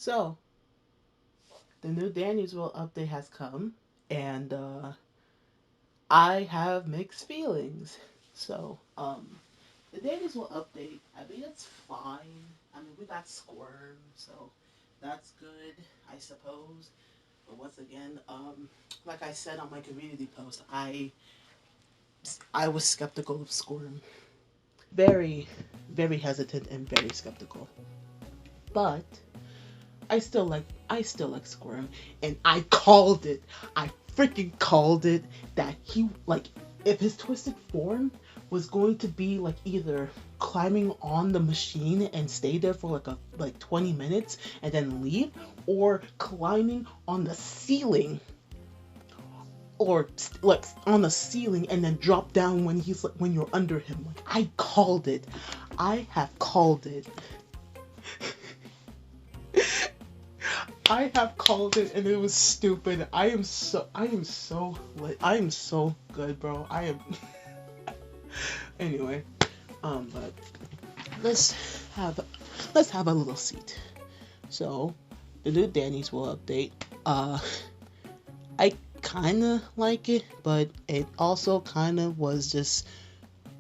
So, the new Danielsville update has come, and I have mixed feelings. So, the Danielsville update, I mean, it's fine. I mean, we got Squirm, so that's good, I suppose. But once again, like I said on my community post, I was skeptical of Squirm. Very, very hesitant and very skeptical. But I still like Squirm, and I called it. I freaking called it that he like if his twisted form was going to be like either climbing on the machine and stay there for like 20 minutes and then leave, or climbing on the ceiling, or like on the ceiling and then drop down when he's like when you're under him. Like, I called it. I have called it. I have called it and it was stupid. I am so good, bro. I am anyway. But let's have let's have a little seat. So the new Danny's will update. I kinda like it, but it also kinda was just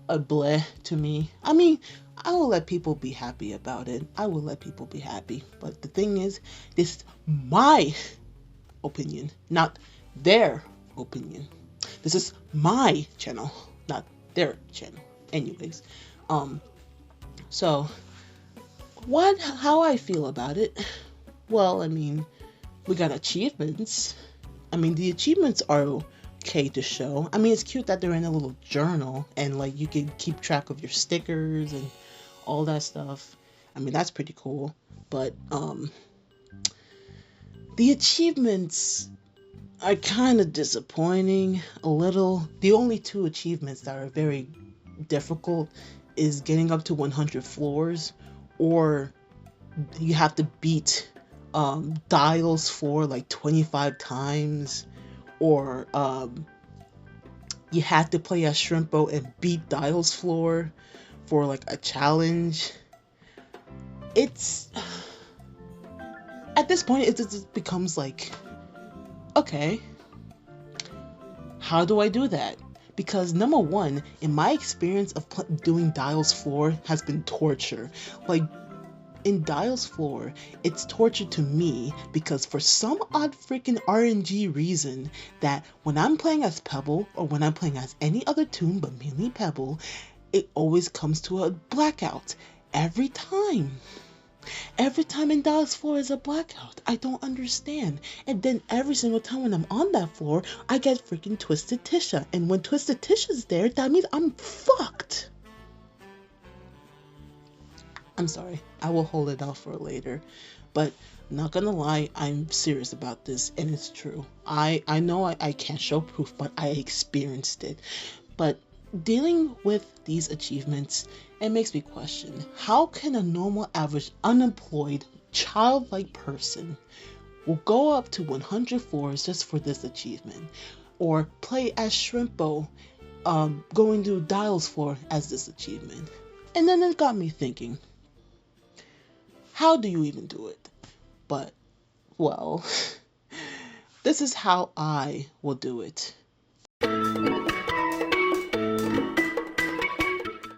a bleh to me. I mean, I will let people be happy about it. I will let people be happy. But the thing is, this is my opinion, not their opinion. This is my channel, not their channel. Anyways, um, so how I feel about it? Well, I mean, we got achievements. I mean, the achievements are okay to show. I mean, it's cute that they're in a little journal and like you can keep track of your stickers and all that stuff. I mean, that's pretty cool. But the achievements are kind of disappointing a little. The only two achievements that are very difficult is getting up to 100 floors, or you have to beat Dials for like 25 times, or you have to play as Shrimpo and beat Dials floor for like a challenge. It's at this point it just becomes like, okay, how do I do that? Because number one, in my experience of doing Dials floor has been torture. Like in Dials floor, it's torture to me because for some odd freaking RNG reason that when I'm playing as Pebble or when I'm playing as any other toon but mainly Pebble, it always comes to a blackout every time. Every time in Dallas floor is a blackout. I don't understand. And then every single time when I'm on that floor, I get freaking Twisted Tisha. And when Twisted Tisha's there, that means I'm fucked. I'm sorry. I will hold it off for later. But not gonna lie, I'm serious about this, and it's true. I know I can't show proof, but I experienced it. But dealing with these achievements, it makes me question, how can a normal, average, unemployed, childlike person will go up to 100 floors just for this achievement? Or play as Shrimpo, going to Dials floor as this achievement? And then it got me thinking, how do you even do it? But, well, this is how I will do it.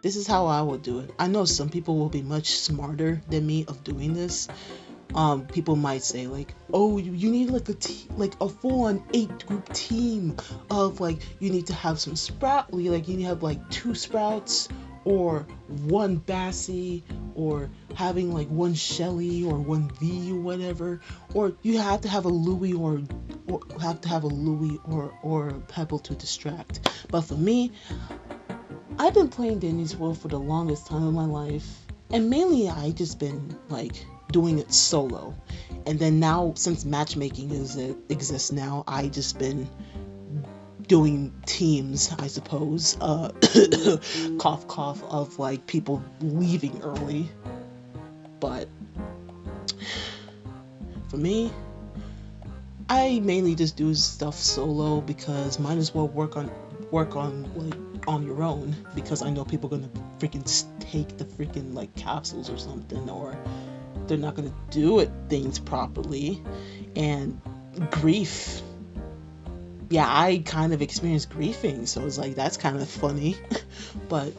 This is how I will do it. I know some people will be much smarter than me of doing this. People might say like, oh, you need like like a full-on 8-group team of like, you need to have some like you need to have like 2 sprouts or 1 Bassie, or having like 1 Shelly or 1 V or whatever, or you have to have a Louis or have to have a Louis or a Pebble to distract. But for me, I've been playing Danny's World for the longest time in my life, and mainly I just been like doing it solo. And then now, since matchmaking exists now, I just been doing teams, I suppose. Cough cough, of like people leaving early. But for me, I mainly just do stuff solo because might as well work on like on your own, because I know people are gonna freaking take the freaking like capsules or something, or they're not gonna do it things properly. And grief, yeah, I kind of experienced griefing, so it's like that's kind of funny. But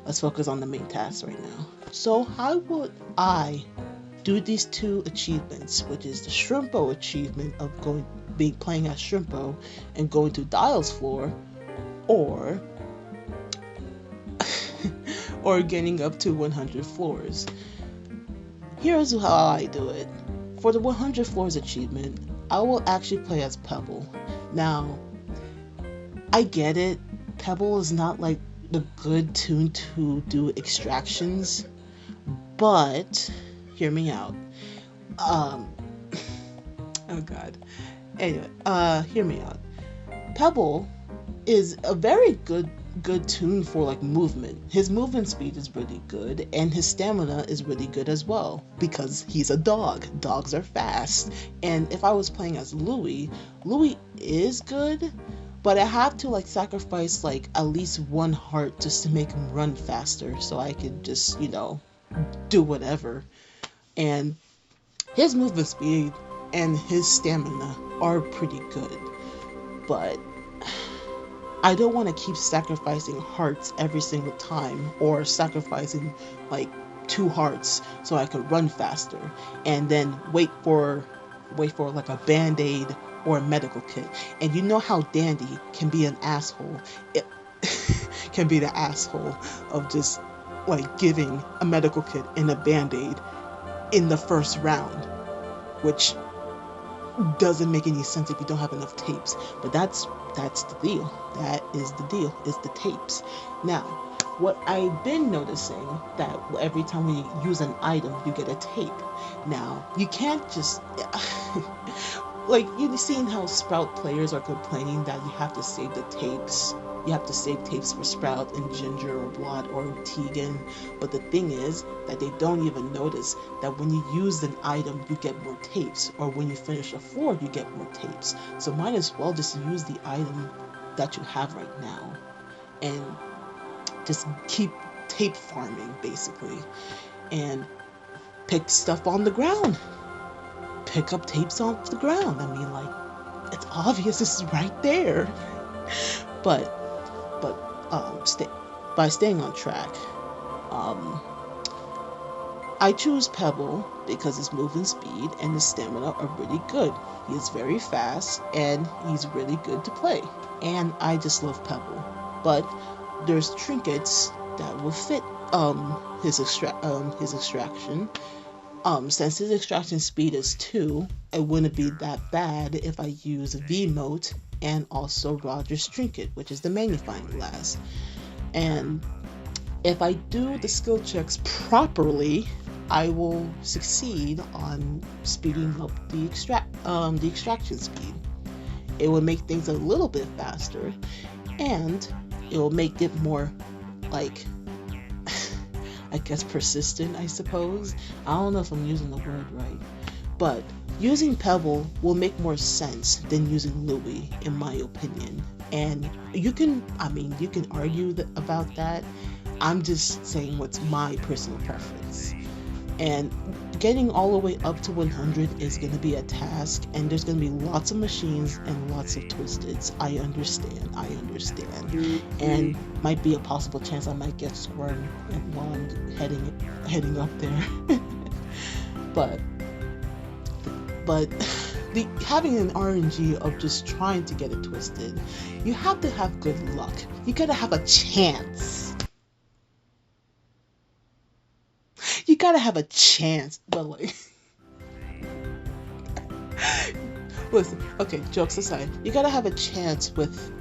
let's focus on the main task right now. So how would I do these two achievements, which is the Shrimpo achievement of playing as Shrimpo and going to Dial's floor, or or getting up to 100 floors? Here's how I do it. For the 100 floors achievement, I will actually play as Pebble. Now, I get it. Pebble is not like the good tune to do extractions, but hear me out. Oh god. Anyway, hear me out. Pebble is a very good tune for like movement. His movement speed is really good, and his stamina is really good as well because he's a dog. Dogs are fast. And if I was playing as Louie is good, but I have to like sacrifice like at least one heart just to make him run faster so I can just, do whatever. And his movement speed and his stamina are pretty good, but I don't want to keep sacrificing hearts every single time, or sacrificing like 2 hearts so I could run faster and then wait for like a band-aid or a medical kit. And you know how Dandy can be an asshole. It can be the asshole of just like giving a medical kit and a band-aid in the first round, which doesn't make any sense if you don't have enough tapes. But that's the deal. That is the deal. It's the tapes. Now, what I've been noticing, that every time we use an item, you get a tape. Now, you can't just like, you've seen how Sprout players are complaining that you have to save the tapes. You have to save tapes for Sprout and Ginger or Blot or Tegan. But the thing is that they don't even notice that when you use an item, you get more tapes. Or when you finish a floor, you get more tapes. So might as well just use the item that you have right now and just keep tape farming, basically. And pick stuff on the ground. Pick up tapes off the ground. I mean, like, it's obvious this is right there. But by staying on track, I choose Pebble because his movement speed and his stamina are really good. He is very fast and he's really good to play. And I just love Pebble. But there's trinkets that will fit his extraction. Since his extraction speed is 2, it wouldn't be that bad if I use V-Mote and also Roger's trinket, which is the magnifying glass. And if I do the skill checks properly, I will succeed on speeding up the extraction speed. It will make things a little bit faster, and it will make it more, like, I guess persistent, I suppose. I don't know if I'm using the word right, but using Pebble will make more sense than using Louie, in my opinion. And you can argue about that. I'm just saying what's my personal preference. And getting all the way up to 100 is going to be a task, and there's going to be lots of machines and lots of twisteds. I understand. And might be a possible chance I might get squirmed while I'm heading up there. but having an RNG of just trying to get it twisted, you have to have good luck. You gotta have a chance. You gotta have a chance, but like, listen. Okay, jokes aside, you gotta have a chance with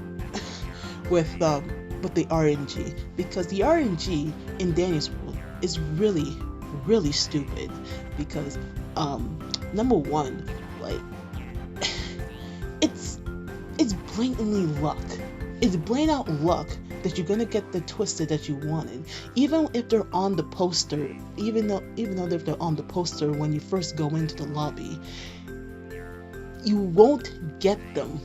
the RNG, because the RNG in Danny's world is really, really stupid. Because number one, like, it's blatantly luck. It's blatant out luck that you're gonna get the twisted that you wanted, even if they're on the poster. Even though they're on the poster when you first go into the lobby, you won't get them.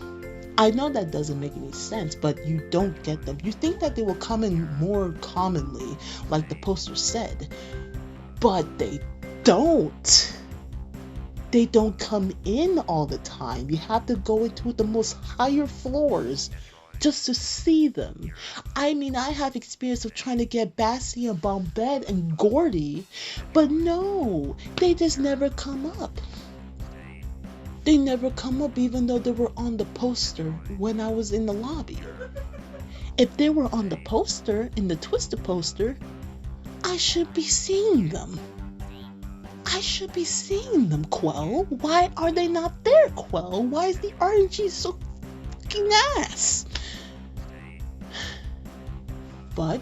I know that doesn't make any sense, but you don't get them. You think that they will come in more commonly, like the poster said, but they don't. They don't come in all the time. You have to go into the most higher floors just to see them. I mean, I have experience of trying to get Bassie and Bombette and Gordy, but no, they just never come up. They never come up even though they were on the poster when I was in the lobby. If they were on the poster, in the Twister poster, I should be seeing them. I should be seeing them, Quell. Why are they not there, Quell? Why is the RNG so fucking ass? But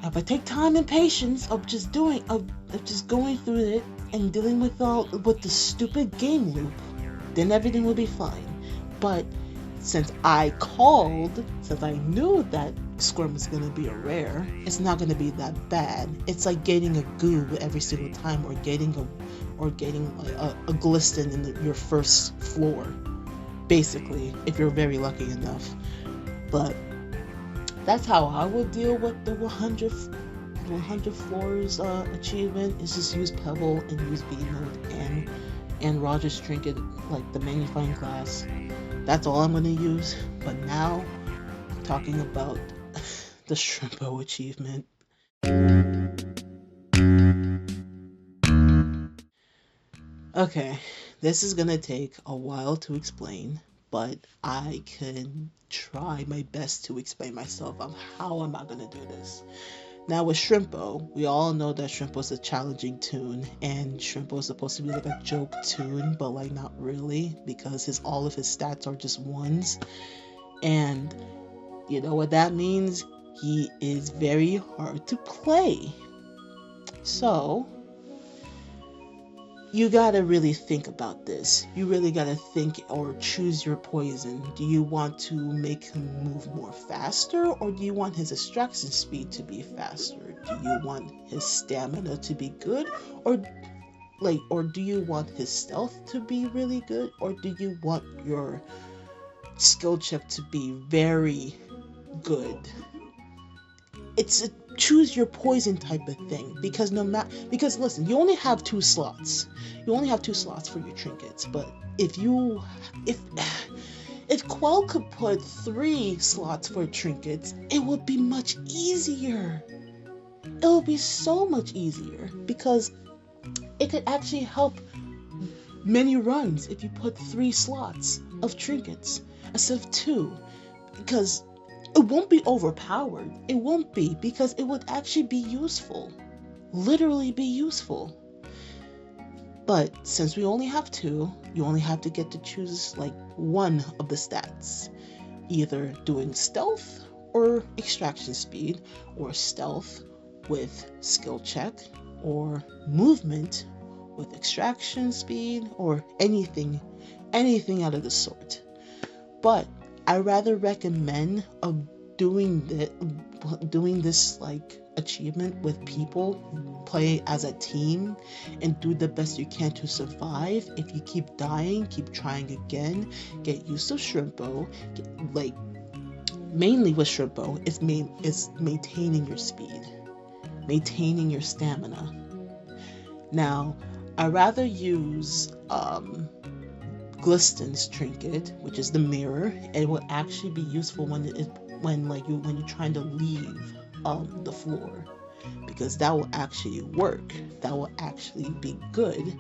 if I take time and patience of just going through it and dealing with the stupid game loop, then everything will be fine. But since I knew that Squirm was gonna be a rare, it's not gonna be that bad. It's like getting a goo every single time, or getting a Glisten in your first floor, basically, if you're very lucky enough. But that's how I would deal with the 100 floors achievement. Is just use Pebble and use V-Mode and Roger's Trinket, like the magnifying glass. That's all I'm gonna use. But now, talking about the Shrimpo achievement. Okay, this is gonna take a while to explain, but I can try my best to explain myself on how am I gonna do this. Now with Shrimpo, we all know that Shrimpo is a challenging toon, and Shrimpo is supposed to be like a joke toon, but like not really, because all of his stats are just ones. And you know what that means? He is very hard to play. So you gotta really think about this. You really gotta think or choose your poison. Do you want to make him move more faster, or do you want his extraction speed to be faster? Do you want his stamina to be good, or do you want his stealth to be really good, or do you want your skill check to be very good? It's a choose your poison type of thing, because listen, you only have 2 slots. You only have 2 slots for your trinkets, but if Quell could put 3 slots for trinkets, it would be much easier. It would be so much easier, because it could actually help many runs if you put 3 slots of trinkets instead of 2, because it won't be overpowered. It won't be, because it would actually be useful. Literally be useful. But since we only have 2, you only have to get to choose like one of the stats. Either doing stealth or extraction speed, or stealth with skill check, or movement with extraction speed, or anything out of the sort. But I rather recommend of doing this like achievement with people, play as a team, and do the best you can to survive. If you keep dying, keep trying again, get used to Shrimpo. Mainly with Shrimpo, it's maintaining your speed, maintaining your stamina. Now, I rather use Glisten's trinket, which is the mirror. It will actually be useful when you're trying to leave the floor, because that will actually work. That will actually be good,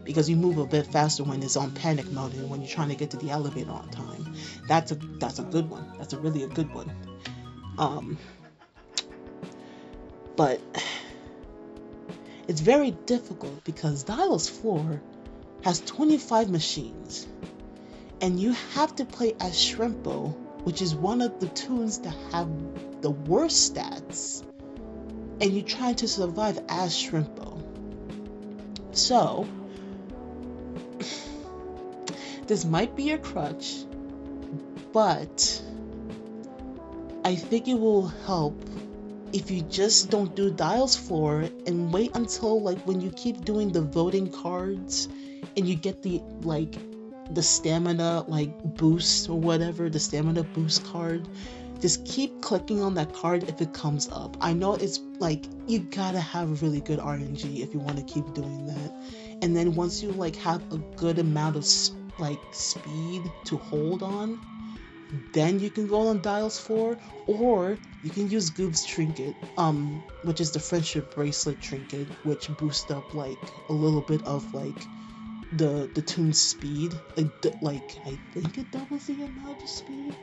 because you move a bit faster when it's on panic mode and when you're trying to get to the elevator on time. That's a good one. That's a really good one. But it's very difficult because Dial's floor has 25 machines, and you have to play as Shrimpo, which is one of the toons that have the worst stats, and you're trying to survive as Shrimpo. So this might be a crutch, but I think it will help if you just don't do Dial's floor and wait until when you keep doing the voting cards and you get the stamina boost or whatever, the stamina boost card, Just keep clicking on that card if it comes up. I know it's like you gotta have really good RNG if you want to keep doing that. And then once you like have a good amount of like speed to hold on, then you can go on Dials 4, or you can use Goob's trinket, which is the friendship bracelet trinket, which boosts up like a little bit of like the tune's speed. Like I think it doubles the amount of speed.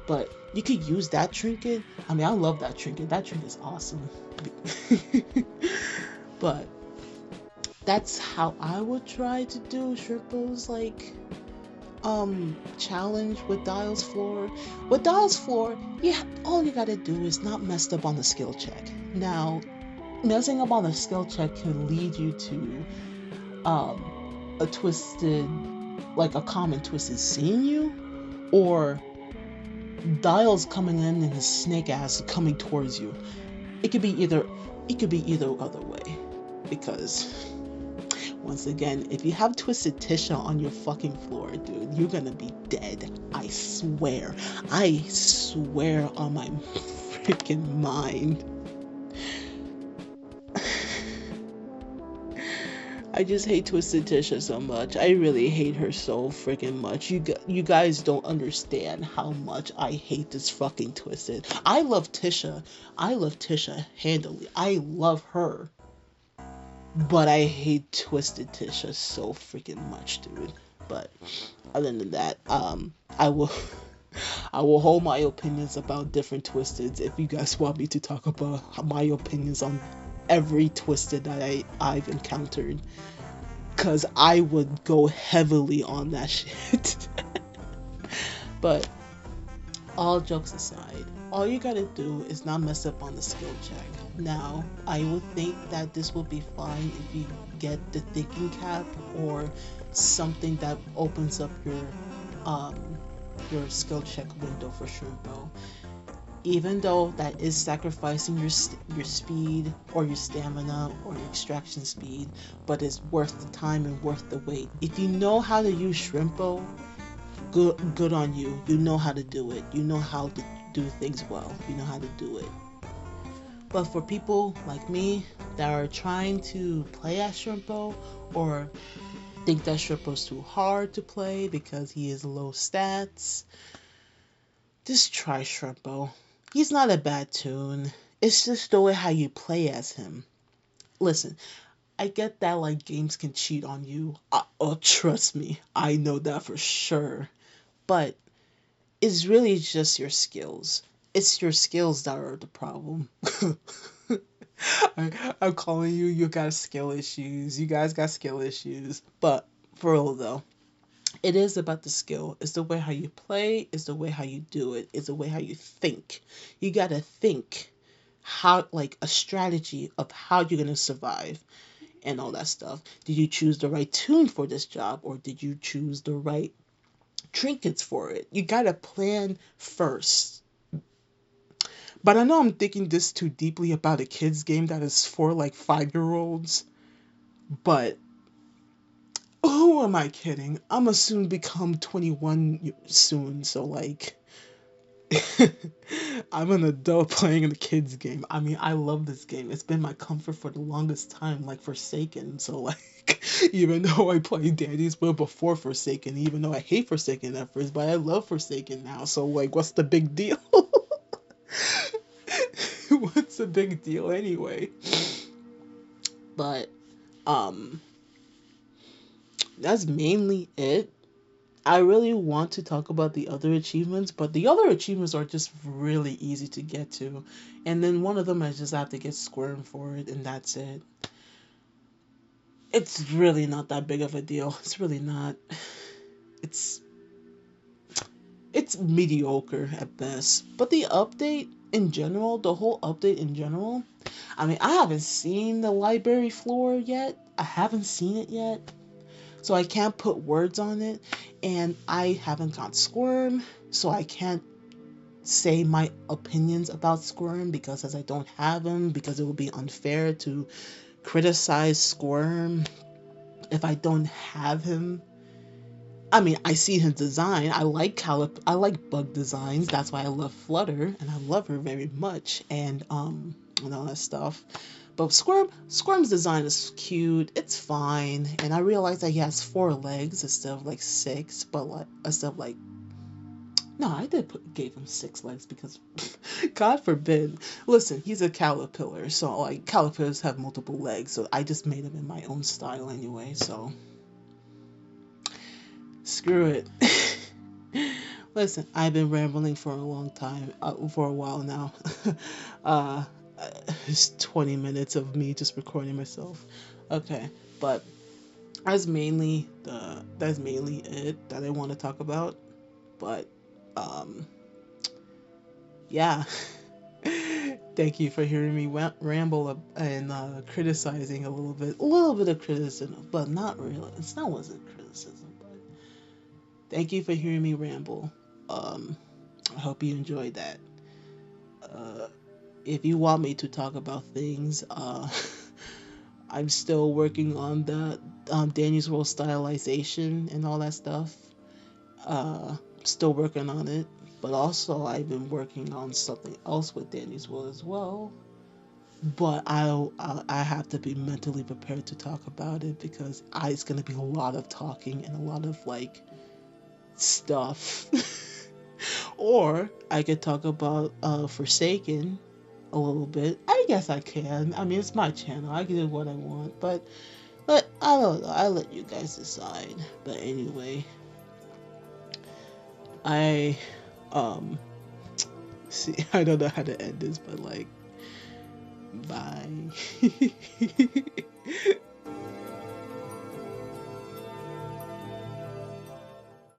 But you could use that trinket. I mean, I love that trinket. That trinket's awesome. But that's how I would try to do Shrimpo's like challenge with Dials Floor. With Dials Floor, yeah, all you gotta do is not mess up on the skill check. Now, messing up on the skill check can lead you to a twisted, like a common twisted seeing you, or Dials coming in and his snake ass coming towards you. It could be either other way, because once again, if you have Twisted Tisha on your fucking floor, dude, you're gonna be dead. I swear on my freaking mind. I just hate Twisted Tisha so much. I really hate her so freaking much. You guys don't understand how much I hate this fucking Twisted. I love Tisha handily. I love her. But I hate Twisted Tisha so freaking much, dude. But other than that, I will hold my opinions about different Twisteds if you guys want me to talk about my opinions on every Twisted that I've encountered, because I would go heavily on that shit. But all jokes aside, all you gotta do is not mess up on the skill check. Now, I would think that this would be fine if you get the thinking cap or something that opens up your skill check window for Shrimpo. Even though that is sacrificing your speed or your stamina or your extraction speed, but it's worth the time and worth the wait. If you know how to use Shrimpo, good on you. You know how to do it. You know how to do things well. You know how to do it. But for people like me that are trying to play as Shrimpo, or think that Shrimpo's too hard to play because he is low stats, just try Shrimpo. He's not a bad tune. It's just the way how you play as him. Listen, I get that like games can cheat on you. Oh, trust me, I know that for sure. But it's really just your skills. It's your skills that are the problem. I'm calling you. You got skill issues. You guys got skill issues. But for real though, it is about the skill. It's the way how you play. It's the way how you do it. It's the way how you think. You gotta think how, like, a strategy of how you're gonna survive and all that stuff. Did you choose the right tune for this job, or did you choose the right trinkets for it? You gotta plan first. But I know I'm thinking this too deeply about a kid's game that is for like 5-year-olds. But who am I kidding? I'm gonna soon become 21 soon, so like I'm an adult playing a kid's game. I mean, I love this game. It's been my comfort for the longest time, like Forsaken. So like, even though I played Danny's Will before Forsaken, even though I hate Forsaken at first, but I love Forsaken now. So like, what's the big deal? What's the big deal anyway? But that's mainly it. I really want to talk about the other achievements, but the other achievements are just really easy to get to. And then one of them, I just have to get Squirm for it, and that's it. It's really not that big of a deal. It's really not. It's mediocre at best. But the update in general, the whole update in general, I mean, I haven't seen the library floor yet. I haven't seen it yet. So I can't put words on it, and I haven't got Squirm, so I can't say my opinions about Squirm because as I don't have him, because it would be unfair to criticize Squirm if I don't have him. I mean, I see his design. I like bug designs. That's why I love Flutter, and I love her very much, and all that stuff. But Squirm's design is cute. It's fine, and I realize that he has 4 legs instead of like 6. But like instead of like no, gave him 6 legs because, God forbid. Listen, he's a caterpillar, so like caterpillars have multiple legs. So I just made him in my own style anyway. So screw it. Listen, I've been rambling for a long time, for a while now. uh, it's 20 minutes of me just recording myself. Okay, but that's mainly it that I want to talk about. But um, yeah. Thank you for hearing me ramble and criticizing a little bit of criticism, but not really. It's not wasn't criticism, but thank you for hearing me ramble. Um, I hope you enjoyed that. Uh, if you want me to talk about things, I'm still working on the Danny's World stylization and all that stuff. Still working on it, but also I've been working on something else with Danny's World as well. But I have to be mentally prepared to talk about it because it's gonna be a lot of talking and a lot of like stuff. Or I could talk about Forsaken a little bit. I guess I can. I mean, it's my channel. I can do what I want, but I don't know. I let you guys decide. But anyway, I um see. I don't know how to end this, but like, bye.